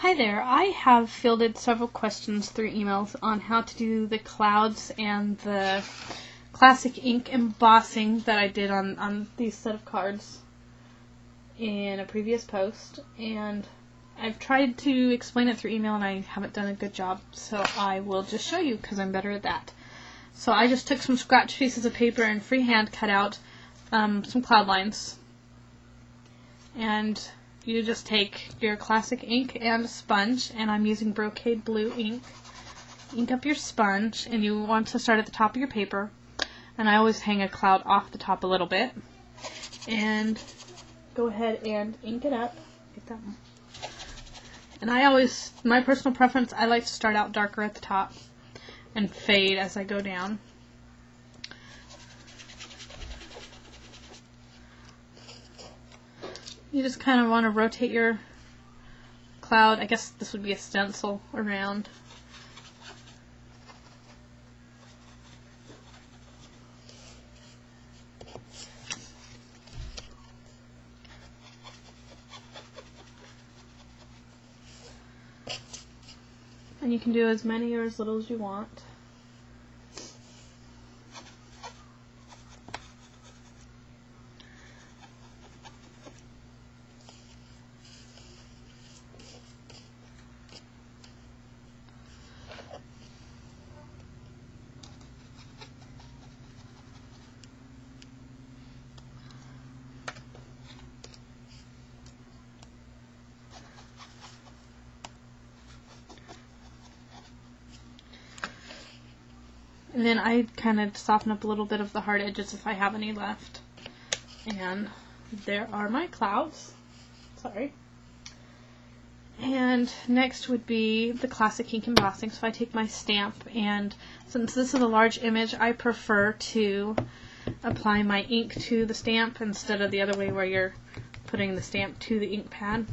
Hi there. I have fielded several questions through emails on how to do the clouds and the classic ink embossing that I did on these set of cards in a previous post, and I've tried to explain it through email and I haven't done a good job, so I will just show you because I'm better at that. So I just took some scratch pieces of paper and freehand cut out some cloud lines, and you just take your classic ink and a sponge, and I'm using brocade blue ink. Ink up your sponge, and you want to start at the top of your paper, and I always hang a cloud off the top a little bit, and go ahead and ink it up. Get that one. And my personal preference, I like to start out darker at the top and fade as I go down. You just kind of want to rotate your cloud. I guess this would be a stencil around. And you can do as many or as little as you want. And then I kind of soften up a little bit of the hard edges if I have any left. And there are my clouds. Sorry. And next would be the classic ink embossing. So I take my stamp, and since this is a large image, I prefer to apply my ink to the stamp instead of the other way where you're putting the stamp to the ink pad.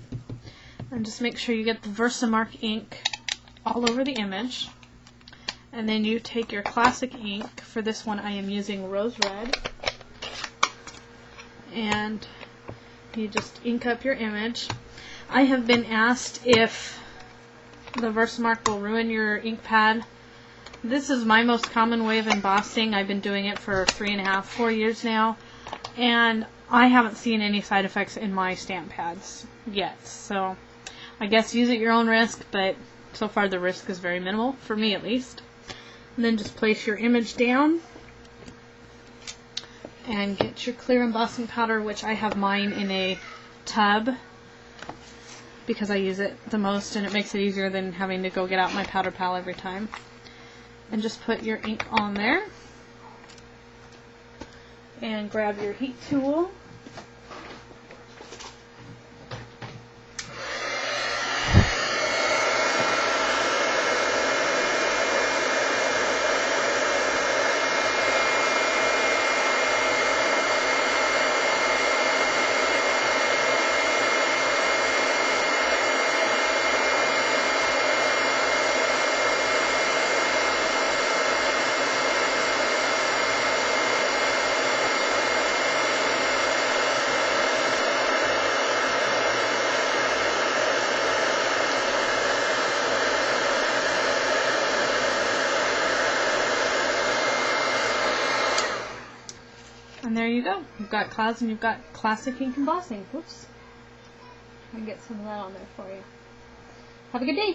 And just make sure you get the Versamark ink all over the image. And then you take your classic ink. For this one I am using Rose Red. And you just ink up your image. I have been asked if the Versamark will ruin your ink pad. This is my most common way of embossing. I've been doing it for 3.5, 4 years now. And I haven't seen any side effects in my stamp pads yet. So I guess use at your own risk, but so far the risk is very minimal, for me at least. And then just place your image down and get your clear embossing powder, which I have mine in a tub because I use it the most and it makes it easier than having to go get out my powder pal every time. And just put your ink on there and grab your heat tool. And there you go. You've got clouds and you've got classic ink embossing. Whoops. I can get some of that on there for you. Have a good day.